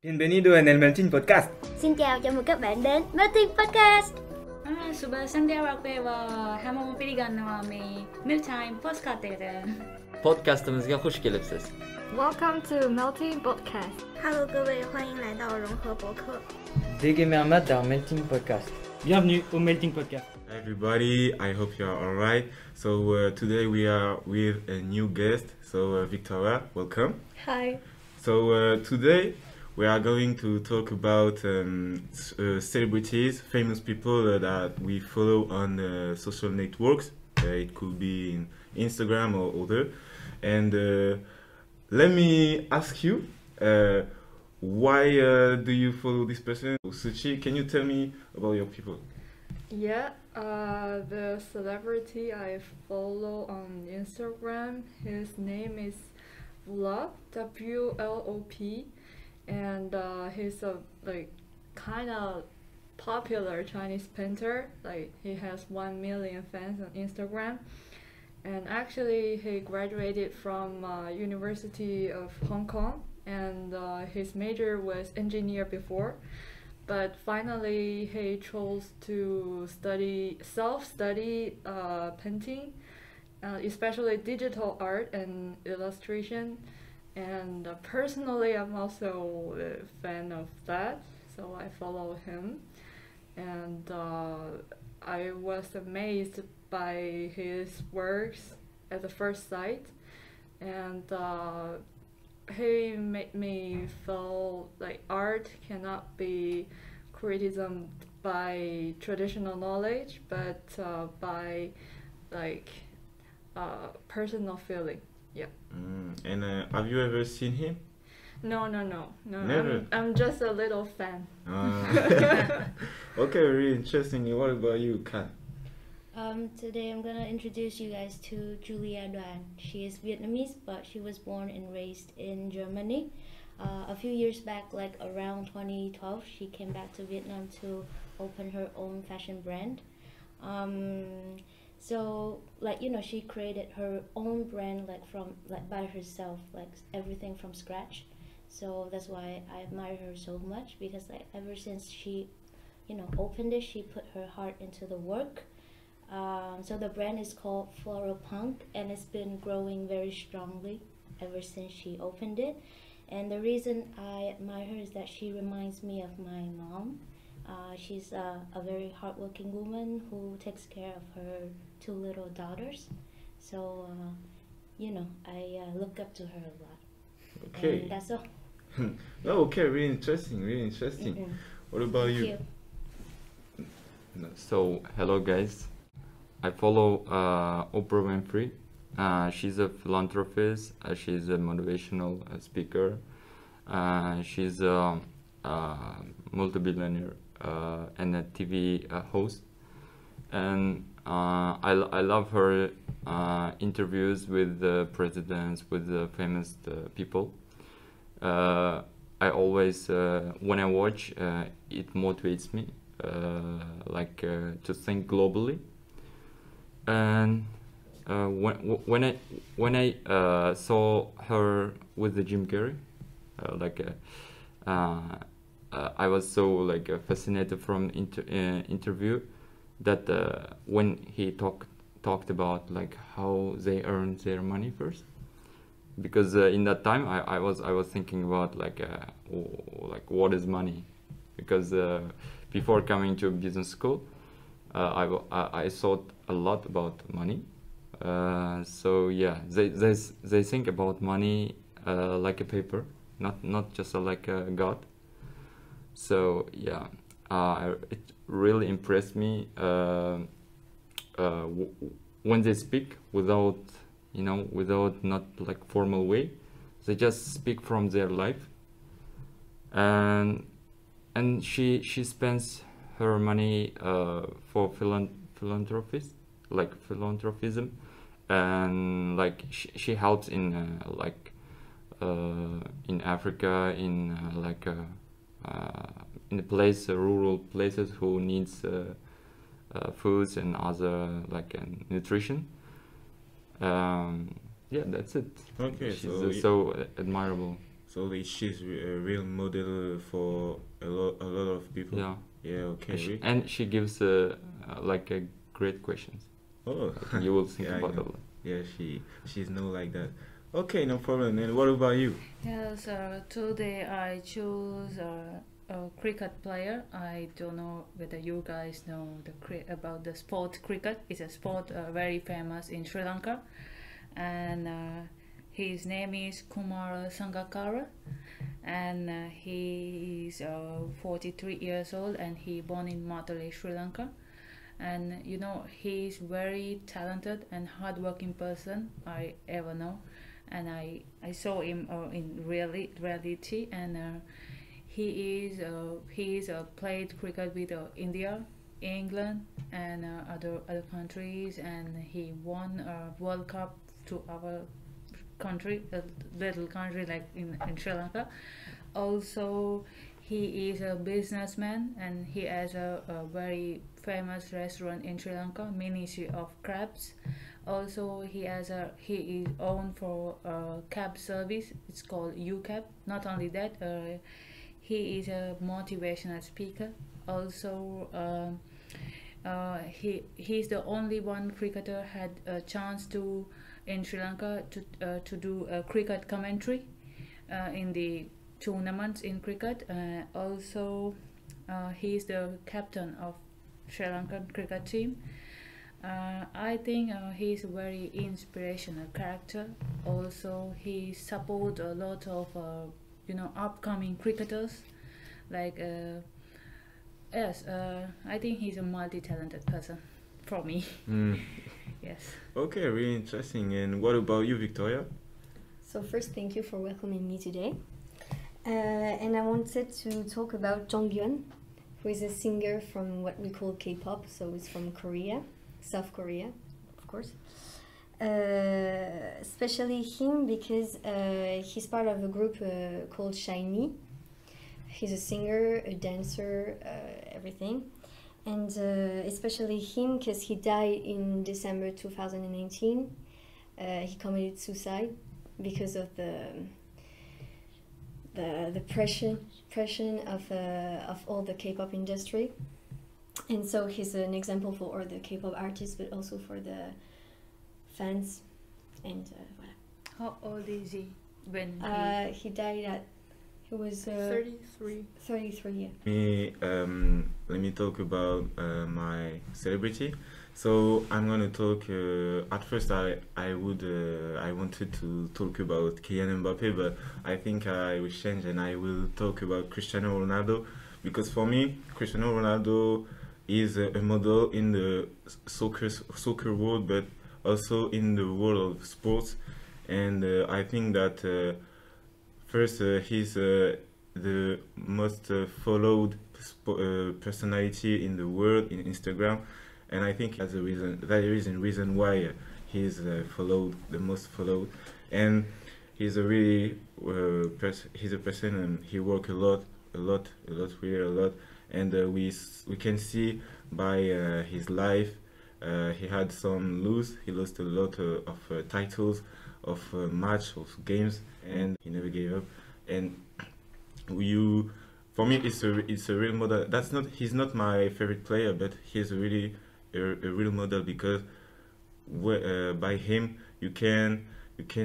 Bienvenido en el MeltingPodcast. Xin chào, chào mừng các bạn đến MeltingPodcast. 수바 상대하고와 hamon piliganawami MeltingPodcast'te. Podcast'ımıza hoş geldiniz. Welcome to MeltingPodcast. Hello 各位，欢迎来到融合博客。 Découvrez dans MeltingPodcast. Bienvenue au MeltingPodcast. Hi everybody, I hope you are alright. So today we are with a new guest. So Victoria, welcome. Hi. So today we are going to talk about celebrities, famous people that we follow on social networks. It could be in Instagram or other. And let me ask you, why do you follow this person? Suchi, can you tell me about your people? Yeah, the celebrity I follow on Instagram, his name is Wlop, W-L-O-P, and he's a kind of popular Chinese painter. Like he has 1 million fans on Instagram, and actually he graduated from University of Hong Kong, and his major was engineer before. But finally, he chose to self-study painting, especially digital art and illustration. And personally, I'm also a fan of that, so I follow him. And I was amazed by his works at the first sight, and he made me feel like art cannot be criticism by traditional knowledge, but by personal feeling. Yeah. And have you ever seen him? No. Never? I'm just a little fan. Okay, really interesting. What about you, Kat? Today I'm gonna introduce you guys to Julia Duan. She is Vietnamese, but she was born and raised in Germany. A few years back, like around 2012, she came back to Vietnam to open her own fashion brand. So she created her own brand by herself, everything from scratch. So that's why I admire her so much, because ever since she opened it, she put her heart into the work. So the brand is called Floral Punk, and it's been growing very strongly ever since she opened it. And the reason I admire her is that she reminds me of my mom. She's a very hardworking woman who takes care of her 2 little daughters. So, I look up to her a lot. Okay. And that's all. Okay, really interesting. Mm-mm. What about Thank you? So, hello guys. I follow Oprah Winfrey. She's a philanthropist. She's a motivational speaker. She's a multi-billionaire and a TV host. And I love her interviews with the presidents, with the famous people. I always, when I watch, it motivates me, to think globally. And when I saw her with the Jim Carrey, I was so fascinated from interview that when he talked about how they earn their money first, because in that time I was thinking about what is money, because before coming to business school I thought a lot about money. So yeah, they think about money like a paper, not just like a god. So yeah, it really impressed me when they speak without not formal way. They just speak from their life, and she spends her money for philanthropism, and she helps in Africa, in rural places who needs foods and other nutrition. Yeah, that's it. Okay, She's so admirable. So she's a real model for a lot of people. Yeah. Yeah. Okay. And she gives like a great questions. Oh. You will think Yeah, I about know. it. Yeah. She's no like that. Okay, no problem. And what about you? Yes, today I choose a cricket player. I don't know whether you guys know about the sport cricket. It's a sport very famous in Sri Lanka, and his name is Kumara Sangakkara, and he is 43 years old, and he born in Matale, Sri Lanka. And you know, he's very talented and hardworking person I ever know, and I saw him in reality, and he is played cricket with India, England, and other countries, and he won a World Cup to our country, a little country like in Sri Lanka. Also, he is a businessman, and he has a very famous restaurant in Sri Lanka, mini-série of crabs. Also, he is owned for a cab service. It's called UCAB. Not only that, he is a motivational speaker. Also, he's the only one cricketer had a chance to in Sri Lanka to do a cricket commentary in the tournaments in cricket. Also, he's the captain of Sri Lankan cricket team. I think he's a very inspirational character. Also, he supports a lot of upcoming cricketers. Like yes, I think he's a multi-talented person for me. Yes. Okay, really interesting. And what about you, Victoria? So first, thank you for welcoming me today. And I wanted to talk about Jonghyun, who is a singer from what we call K-pop. So it's from Korea, South Korea, of course. Especially him because he's part of a group called SHINee. He's a singer, a dancer, everything. And especially him because he died in December 2019. He committed suicide because of the pressure of all the K-pop industry. And so he's an example for all the K-pop artists, but also for the fans. And voilà. How old is he when he died at, he was 33. 33, yeah. Let me talk about my celebrity. So I'm gonna talk. At first, I wanted to talk about Kylian Mbappé, but I think I will change and I will talk about Cristiano Ronaldo, because for me, Cristiano Ronaldo is a model in the soccer world, but also in the world of sports. And I think that first he's the most followed personality in the world in Instagram. And I think that's the reason why he's followed, the most followed, and he's a really he's a person, and he works a lot, and we can see by his life, he had some lose, he lost a lot of titles, of match, of games, and he never gave up. And for me, it's a real model. He's not my favorite player, but he's a real model, because by him you can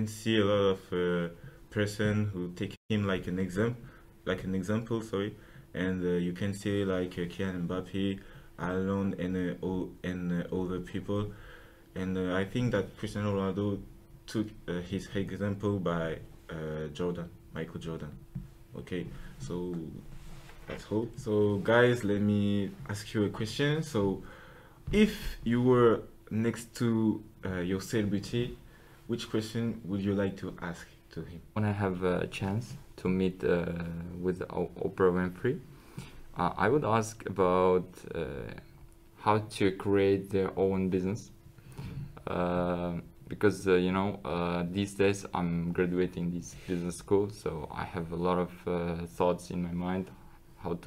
see a lot of person who take him like an example, sorry, and you can see like Kylian Mbappé, Alon, and other people, and I think that Cristiano Ronaldo took his example by Michael Jordan. Okay, so that's all. So guys, let me ask you a question. So if you were next to your celebrity, which question would you like to ask to him? When I have a chance to meet with Oprah Winfrey, I would ask about how to create their own business. Because these days I'm graduating this business school, so I have a lot of thoughts in my mind how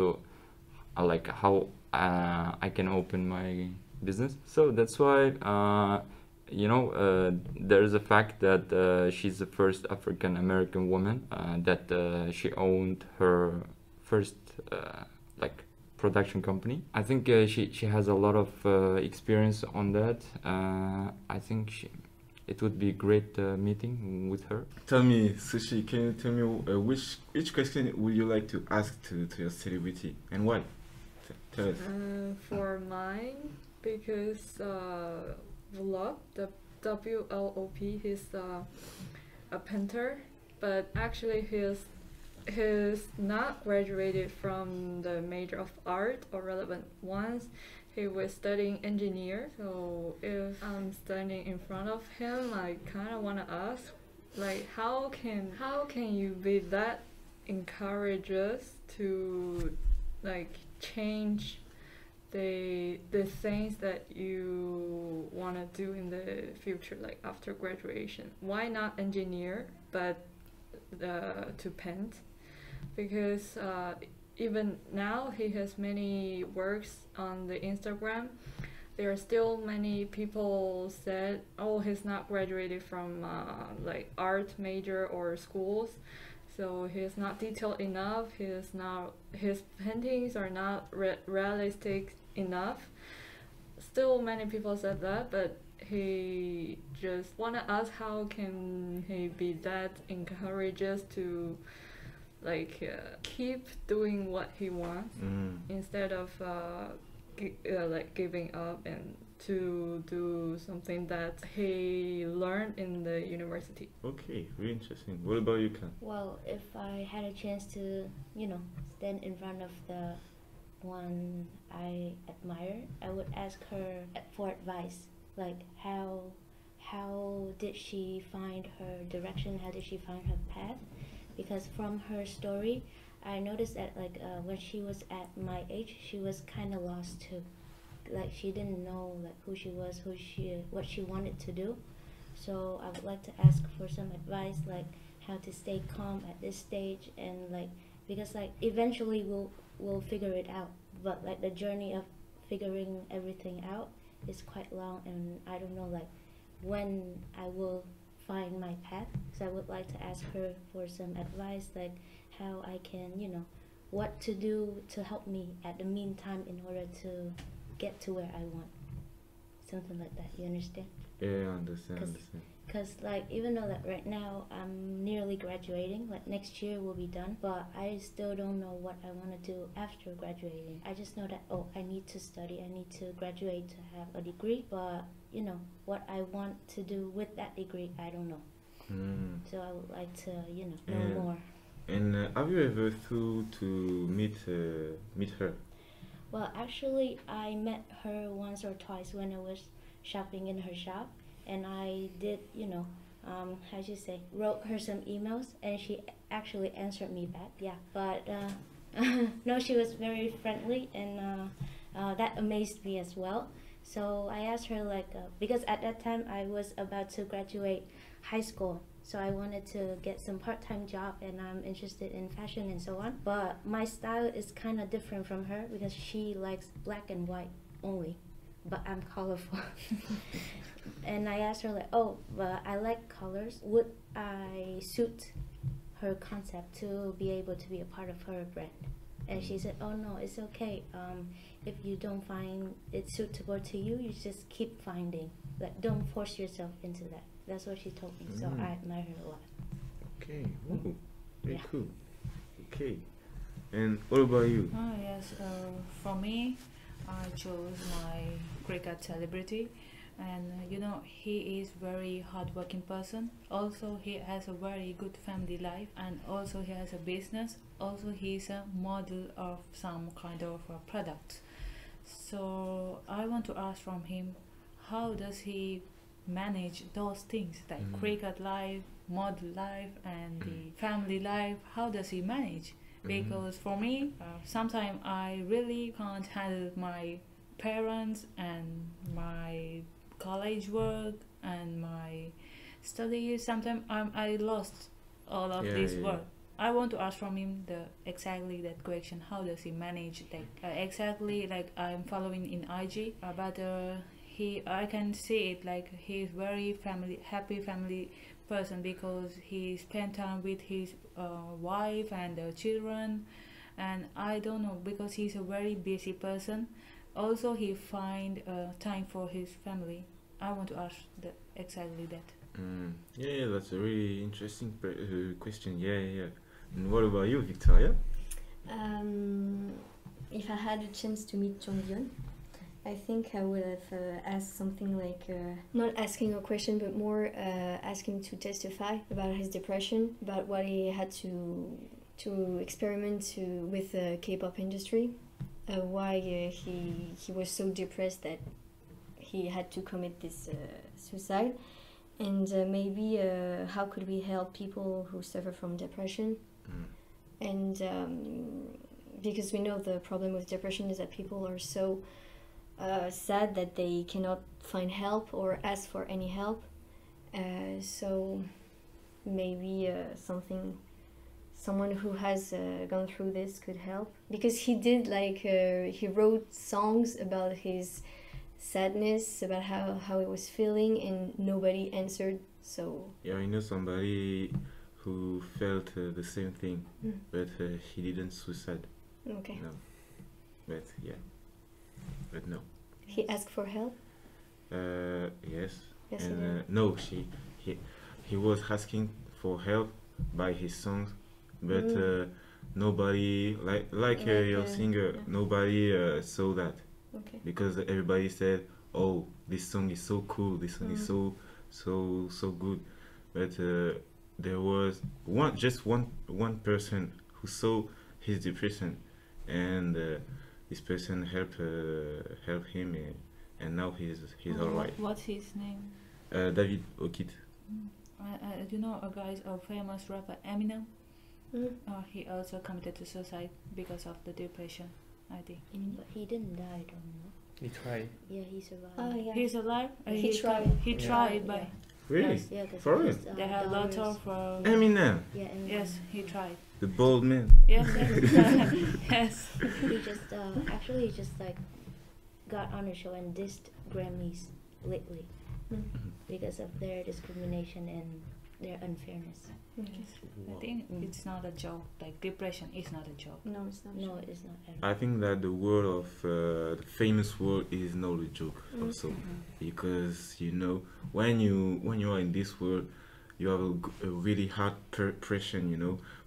I can open my business. So that's why there's a fact that she's the first African American woman that she owned her first like production company. I think she has a lot of experience on that. I think it would be a great meeting with her. Tell me, Sushi, can you tell me which question would you like to ask to your celebrity and why? Tell us. For mine, because Vlog, the WLOP, he's a painter, but actually he's not graduated from the major of art or relevant ones. He was studying engineer, so if I'm standing in front of him, I kind of want to ask, like, how can you be that encourageous to like change the things that you want to do in the future, like after graduation? Why not engineer, but to paint? Because even now he has many works on the Instagram. There are still many people said, oh, he's not graduated from like art major or schools, so he's not detailed enough. His paintings are not realistic enough. Still many people said that, but he just wanna ask how can he be that encourages to like keep doing what he wants instead of like giving up and to do something that he learned in the university. Okay, really interesting. What about you, Kan? Well, if I had a chance to, stand in front of the one I admire, I would ask her for advice. Like how did she find her direction? How did she find her path? Because from her story, I noticed that when she was at my age, she was kind of lost too. Like she didn't know like who she was, what she wanted to do. So I would like to ask for some advice, like how to stay calm at this stage, and because eventually we'll figure it out. But the journey of figuring everything out is quite long, and I don't know when I will find my path. So I would like to ask her for some advice, like how I can, what to do to help me at the meantime in order to get to where I want. Something like that, you understand? Yeah, I understand. Because even though that right now I'm nearly graduating, next year will be done, but I still don't know what I want to do after graduating. I just know that, I need to study, I need to graduate to have a degree, but what I want to do with that degree, I don't know. So I would like to, know more. And have you ever thought to meet her? Well, actually, I met her once or twice when I was shopping in her shop, and I did, wrote her some emails, and she actually answered me back. Yeah, but no, she was very friendly, and that amazed me as well. So I asked her because at that time I was about to graduate high school, so I wanted to get some part-time job, and I'm interested in fashion and so on. But my style is kind of different from her because she likes black and white only, but I'm colorful. And I asked her but I like colors. Would I suit her concept to be able to be a part of her brand? And she said, oh no, it's okay. If you don't find it suitable to you, you just keep finding. Don't force yourself into that. That's what she told me. So I admire her a lot. Okay, ooh, very cool. Okay, and what about you? Yes, for me, I chose my cricket celebrity, and he is very hardworking person. Also, he has a very good family life, and also he has a business. Also, he is a model of some kind of product. So I want to ask from him, how does he manage those things like cricket life, model life, and the family life? How does he manage? Because for me, sometimes I really can't handle my parents and my college work and my studies. Sometimes I lost all of this work. I want to ask from him exactly that question. How does he manage exactly I'm following in IG, but I can see it like he's very happy family person because he spent time with his wife and children, and I don't know, because he's a very busy person. Also, he find time for his family. I want to ask exactly that. Yeah, that's a really interesting question. Yeah. And what about you, Victoria? If I had a chance to meet Jonghyun, I think I would have asked something like, not asking a question, but more asking to testify about his depression, about what he had to experiment with the K-pop industry, why he was so depressed that he had to commit this suicide, and maybe how could we help people who suffer from depression. And because we know the problem with depression is that people are so sad that they cannot find help or ask for any help. So maybe someone who has gone through this could help. Because he did he wrote songs about his sadness, about how he was feeling, and nobody answered. So yeah, I know somebody who felt the same thing, but he didn't suicide. Okay. No, but no. He asked for help. Yes. Yes, And he did. no, he was asking for help by his songs, but nobody like your singer. yeah. Nobody saw that. Okay. Because everybody said, "Oh, this song is so cool. This song is so good," but there was one person who saw his depression, and this person helped him, and now he's alright. What's his name? David Okit. You know a guy, a famous rapper, Eminem. He also committed to suicide because of the depression, I think. But he didn't die, don't know. He tried. Yeah, he survived. Oh, yeah. He's alive. He tried. He tried, but Really? Yes, yeah, 'cause For of real? his, they have lots daughters. of. Eminem, Yeah, and Yes, he tried. the bald man. Yes, yes. he just actually he just got on a show and dissed Grammys lately because of their discrimination and their unfairness. I think it's not a joke. Like depression is not a joke. No, it's not. No, it's not at all. I think that the word of the famous word is not a joke also, because when you are in this world, you have a really hard pressure,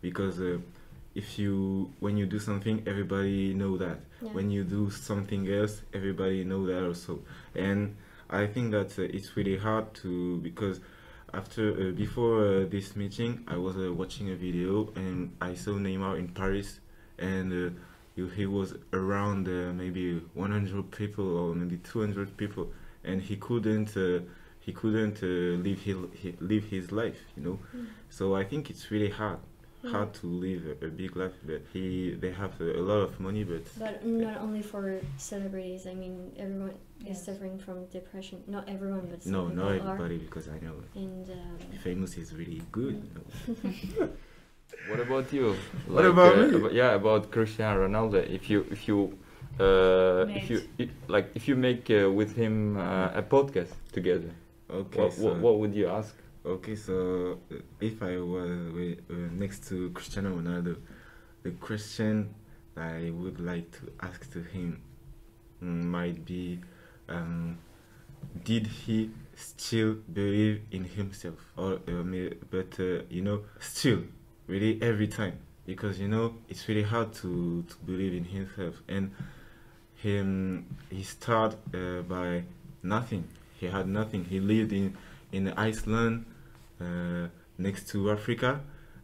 because when you do something, everybody know that. Yeah. When you do something else, everybody know that also. And I think that it's really hard because before this meeting, I was watching a video and I saw Neymar in Paris, and he was around maybe 100 people or maybe 200 people, and he couldn't live his life, So I think it's really hard to live a big life. But they have a lot of money, but not only for celebrities. I mean, everyone is suffering from depression. Not everyone, but some no, people not are. everybody, because I know And famous is really good. What about you? What about me? About Cristiano Ronaldo. If you make with him a podcast together, Okay, what would you ask? Okay, so if I was next to Cristiano Ronaldo, the question I would like to ask to him might be, did he still believe in himself? Still, really every time. Because, it's really hard to believe in himself. And he started by nothing. He had nothing. He lived in Iceland, next to Africa,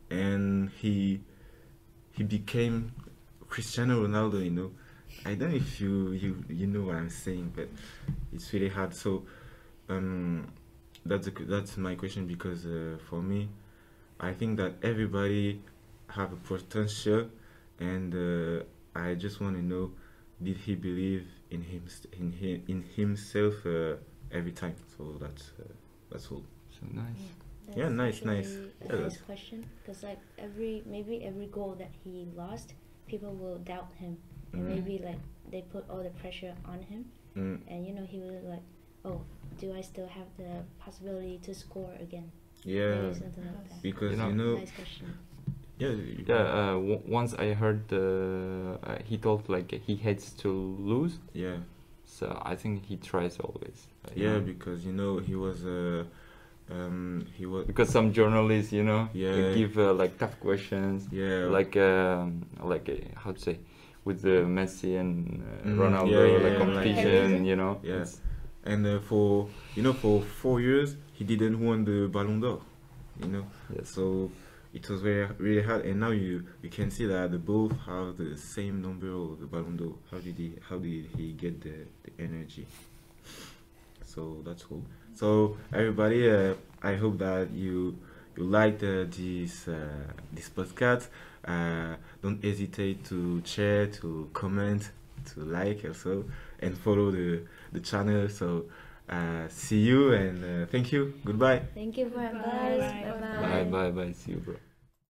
and he became Cristiano Ronaldo. I don't know if you know what I'm saying, but it's really hard. So that's my question, because for me, I think that everybody have a potential, and I just want to know, did he believe in himself every time? So that's all. So nice. Yeah, nice. Actually Yeah, a nice question, because every goal that he lost, people will doubt him, and maybe they put all the pressure on him, and he will oh, do I still have the possibility to score again? Yeah, Maybe something like that. because You know- Nice question. yeah, Yeah, once I heard he told like he hates to lose, yeah, so I think he tries always. yeah, because he was Because some journalists, Yeah. they give like tough questions, yeah, like how to say, with the Messi and Ronaldo yeah, like yeah, competition, Yeah. It's- and for 4 years he didn't won the Ballon d'Or, Yes. so it was very really hard, and now you can see that they both have the same number of the Ballon d'Or. How did he get the energy? So that's cool. So everybody, I hope that you liked this podcast. Don't hesitate to share, to comment, to like also, and follow the channel. So see you, and thank you. Goodbye. Thank you for Bye. advice. Bye. Bye. Bye bye. See you, bro.